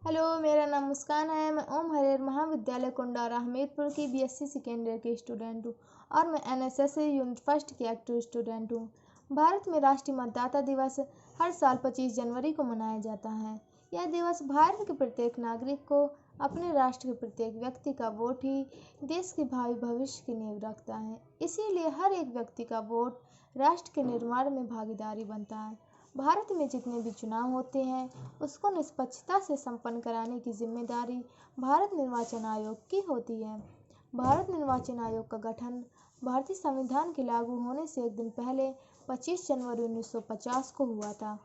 Hello, मेरा नाम मुस्कान है। मैं ओम हरेर महाविद्यालय कुंडारा हमीरपुर की बीएससी सेकेंड ईयर की स्टूडेंट हूँ और मैं एनएसएस यूनिट फर्स्ट की एक्टिव स्टूडेंट हूँ। भारत में राष्ट्रीय मतदाता दिवस हर साल 25 जनवरी को मनाया जाता है। यह दिवस भारत के प्रत्येक नागरिक को अपने राष्ट्र के प्रत्येक व्यक्ति का वोट ही देश के भावी भविष्य की नींव रखता है। इसीलिए हर एक व्यक्ति का वोट राष्ट्र के निर्माण में भागीदारी बनता है। भारत में जितने भी चुनाव होते हैं उसको निष्पक्षता से संपन्न कराने की जिम्मेदारी भारत निर्वाचन आयोग की होती है। भारत निर्वाचन आयोग का गठन भारतीय संविधान के लागू होने से एक दिन पहले 25 जनवरी 1950 को हुआ था,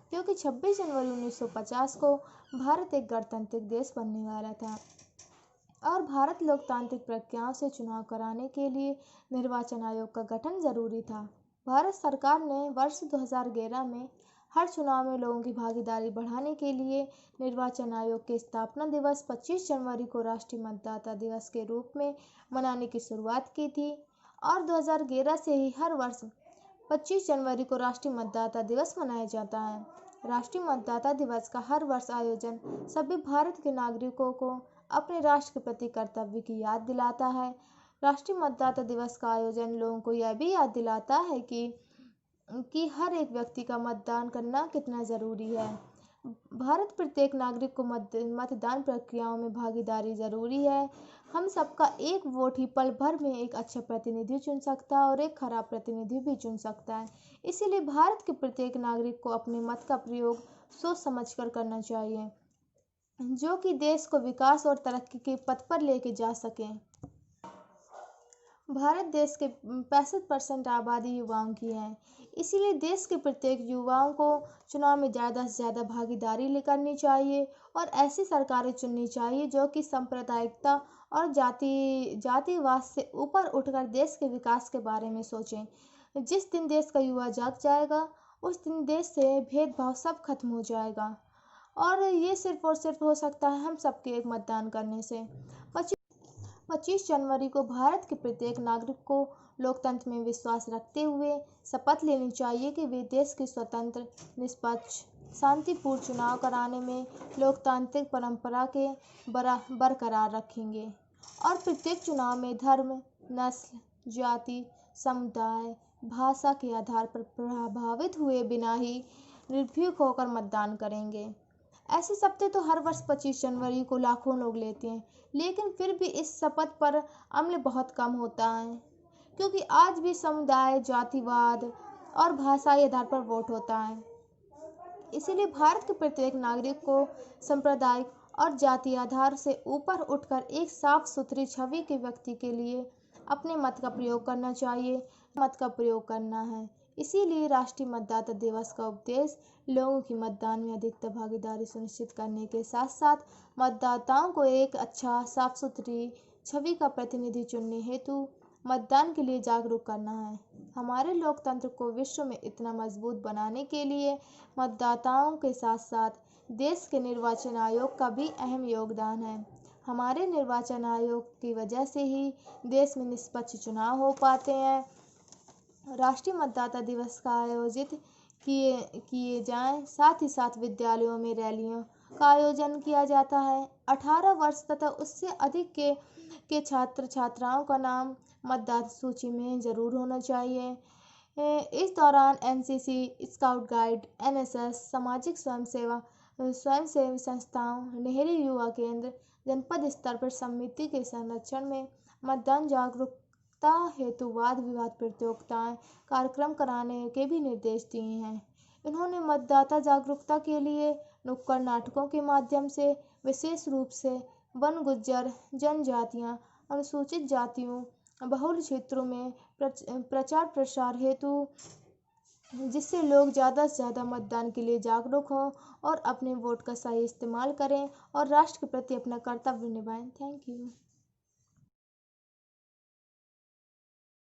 क्योंकि 26 जनवरी 1950 को भारत एक गणतांत्रिक देश बनने वाला था और भारत लोकतांत्रिक प्रक्रियाओं से चुनाव कराने के लिए निर्वाचन आयोग का गठन जरूरी था। भारत सरकार ने वर्ष 2011 में हर चुनाव में लोगों की भागीदारी बढ़ाने के लिए निर्वाचन आयोग के स्थापना दिवस 25 जनवरी को राष्ट्रीय मतदाता दिवस के रूप में मनाने की शुरुआत की थी और 2011 से ही हर वर्ष 25 जनवरी को राष्ट्रीय मतदाता दिवस मनाया जाता है। राष्ट्रीय मतदाता दिवस का हर वर्ष आयोजन सभी भारत के नागरिकों को अपने राष्ट्र के प्रति कर्तव्य की याद दिलाता है। राष्ट्रीय मतदाता दिवस का आयोजन लोगों को यह भी याद दिलाता है कि हर एक व्यक्ति का मतदान करना कितना ज़रूरी है। भारत प्रत्येक नागरिक को मतदान प्रक्रियाओं में भागीदारी ज़रूरी है। हम सबका एक वोट ही पल भर में एक अच्छा प्रतिनिधि चुन सकता है और एक खराब प्रतिनिधि भी चुन सकता है। इसीलिए भारत के प्रत्येक नागरिक को अपने मत का प्रयोग सोच समझकर करना चाहिए, जो कि देश को विकास और तरक्की के पथ पर लेके जा सके। भारत देश के 65% आबादी युवाओं की है। इसीलिए देश के प्रत्येक युवाओं को चुनाव में ज़्यादा से ज़्यादा भागीदारी करनी चाहिए और ऐसी सरकारें चुननी चाहिए जो कि सांप्रदायिकता और जातिवाद से ऊपर उठकर देश के विकास के बारे में सोचें। जिस दिन देश का युवा जाग जाएगा उस दिन देश से भेदभाव सब खत्म हो जाएगा और ये सिर्फ और सिर्फ हो सकता है हम सबके एक मतदान करने से। 25 जनवरी को भारत के प्रत्येक नागरिक को लोकतंत्र में विश्वास रखते हुए शपथ लेनी चाहिए कि वे देश की स्वतंत्र, निष्पक्ष, शांतिपूर्ण चुनाव कराने में लोकतांत्रिक परंपरा के बरकरार रखेंगे और प्रत्येक चुनाव में धर्म, नस्ल, जाति, समुदाय, भाषा के आधार पर प्रभावित हुए बिना ही निर्भीक होकर मतदान करेंगे। ऐसे शपथें तो हर वर्ष 25 जनवरी को लाखों लोग लेते हैं, लेकिन फिर भी इस शपथ पर अमल बहुत कम होता है, क्योंकि आज भी समुदाय, जातिवाद और भाषाई आधार पर वोट होता है। इसीलिए भारत के प्रत्येक नागरिक को सांप्रदायिक और जातीय आधार से ऊपर उठकर एक साफ सुथरी छवि के व्यक्ति के लिए अपने मत का प्रयोग करना चाहिए। मत का प्रयोग करना है। इसीलिए राष्ट्रीय मतदाता दिवस का उद्देश्य लोगों की मतदान में अधिकतर भागीदारी सुनिश्चित करने के साथ साथ मतदाताओं को एक अच्छा, साफ सुथरी छवि का प्रतिनिधि चुनने हेतु मतदान के लिए जागरूक करना है। हमारे लोकतंत्र को विश्व में इतना मजबूत बनाने के लिए मतदाताओं के साथ साथ देश के निर्वाचन आयोग का भी अहम योगदान है। हमारे निर्वाचन आयोग की वजह से ही देश में निष्पक्ष चुनाव हो पाते हैं। राष्ट्रीय मतदाता दिवस का आयोजित किए जाएं, साथ ही साथ विद्यालयों में रैलियों का आयोजन किया जाता है। 18 वर्ष तथा उससे अधिक के छात्र छात्राओं का नाम मतदाता सूची में जरूर होना चाहिए। इस दौरान एनसीसी, स्काउट गाइड, एनएसएस, सामाजिक स्वयंसेवी संस्थाओं, नेहरू युवा केंद्र, जनपद स्तर पर समिति के संरक्षण में मतदान जागरूकता हेतु वाद विवाद प्रतियोगिताएं कार्यक्रम कराने के भी निर्देश दिए हैं। इन्होंने मतदाता जागरूकता के लिए नुक्कड़ नाटकों के माध्यम से विशेष रूप से वन गुज्जर जनजातियां, अनुसूचित जातियों, बहुल क्षेत्रों में प्रचार प्रसार हेतु, जिससे लोग ज़्यादा से ज़्यादा मतदान के लिए जागरूक हों और अपने वोट का सही इस्तेमाल करें और राष्ट्र के प्रति अपना कर्तव्य निभाएं। Thank you.